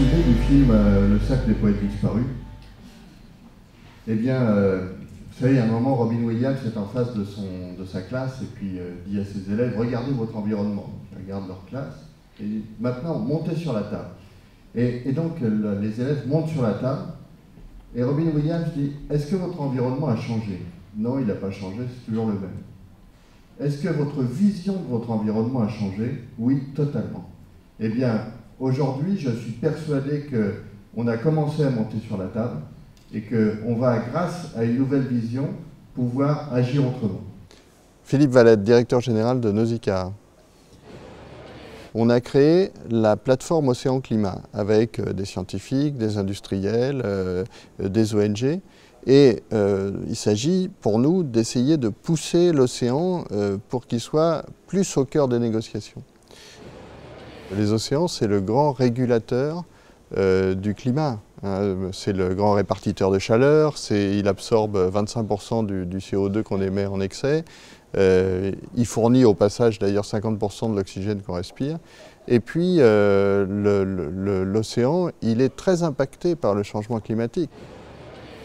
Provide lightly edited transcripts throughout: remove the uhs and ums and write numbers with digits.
souvenez du film Le Cercle des Poètes Disparus? Eh bien, vous savez, à un moment, Robin Williams est en face de sa classe et puis dit à ses élèves, regardez votre environnement. Ils regardent leur classe et dit, maintenant, montez sur la table. Et donc, les élèves montent sur la table et Robin Williams dit, est-ce que votre environnement a changé? Non, il n'a pas changé, c'est toujours le même. Est-ce que votre vision de votre environnement a changé? Oui, totalement. Eh bien, aujourd'hui, je suis persuadé qu'on a commencé à monter sur la table et qu'on va, grâce à une nouvelle vision, pouvoir agir autrement. Philippe Valette, directeur général de Nausicaa. On a créé la plateforme Océan Climat avec des scientifiques, des industriels, des ONG. Et il s'agit pour nous d'essayer de pousser l'océan pour qu'il soit plus au cœur des négociations. Les océans, c'est le grand régulateur du climat. C'est le grand répartiteur de chaleur, il absorbe 25% du CO2 qu'on émet en excès. Il fournit au passage d'ailleurs 50% de l'oxygène qu'on respire. Et puis l'océan, il est très impacté par le changement climatique.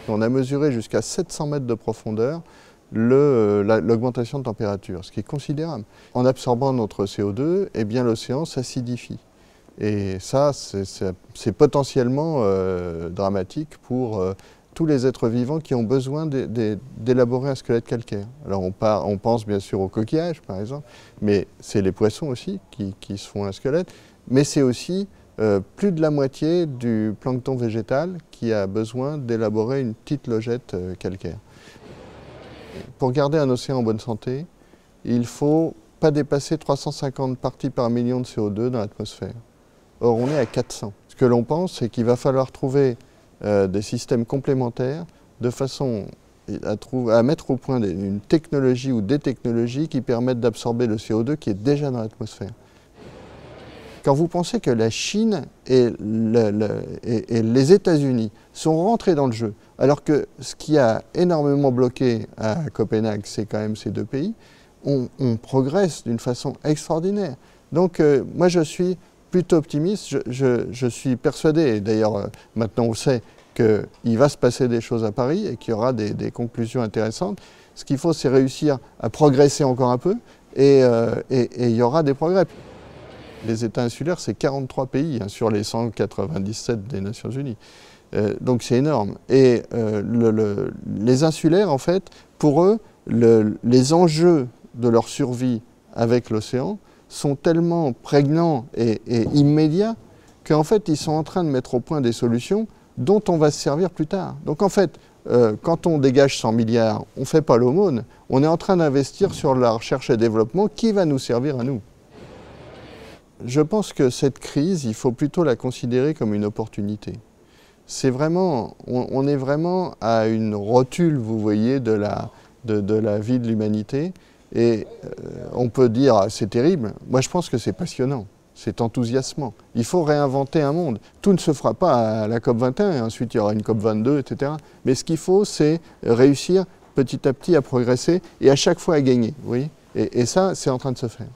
On a mesuré jusqu'à 700 mètres de profondeur l'augmentation de température, ce qui est considérable. En absorbant notre CO2, eh bien l'océan s'acidifie. Et ça, c'est potentiellement dramatique pour tous les êtres vivants qui ont besoin d'élaborer un squelette calcaire. Alors on pense bien sûr aux coquillages par exemple, mais c'est les poissons aussi qui se font un squelette, mais c'est aussi plus de la moitié du plancton végétal qui a besoin d'élaborer une petite logette calcaire. Pour garder un océan en bonne santé, il ne faut pas dépasser 350 parties par million de CO2 dans l'atmosphère. Or, on est à 400. Ce que l'on pense, c'est qu'il va falloir trouver des systèmes complémentaires de façon à mettre au point une technologie ou des technologies qui permettent d'absorber le CO2 qui est déjà dans l'atmosphère. Quand vous pensez que la Chine et les États-Unis sont rentrés dans le jeu, alors que ce qui a énormément bloqué à Copenhague, c'est quand même ces deux pays, on progresse d'une façon extraordinaire. Donc moi je suis plutôt optimiste, je suis persuadé, et d'ailleurs maintenant on sait qu'il va se passer des choses à Paris et qu'il y aura des conclusions intéressantes. Ce qu'il faut, c'est réussir à progresser encore un peu et il y aura des progrès. Les États insulaires, c'est 43 pays sur les 197 des Nations Unies. Donc c'est énorme. Et les insulaires, en fait, pour eux, les enjeux de leur survie avec l'océan sont tellement prégnants et immédiats qu'en fait, ils sont en train de mettre au point des solutions dont on va se servir plus tard. Donc en fait, quand on dégage 100 milliards, on ne fait pas l'aumône, on est en train d'investir sur la recherche et développement qui va nous servir à nous. Je pense que cette crise, il faut plutôt la considérer comme une opportunité. C'est vraiment, on est vraiment à une rotule, vous voyez, de la vie de l'humanité. Et on peut dire, c'est terrible. Moi, je pense que c'est passionnant, c'est enthousiasmant. Il faut réinventer un monde. Tout ne se fera pas à la COP21, et ensuite il y aura une COP22, etc. Mais ce qu'il faut, c'est réussir petit à petit à progresser et à chaque fois à gagner. Vous voyez ? Et ça, c'est en train de se faire.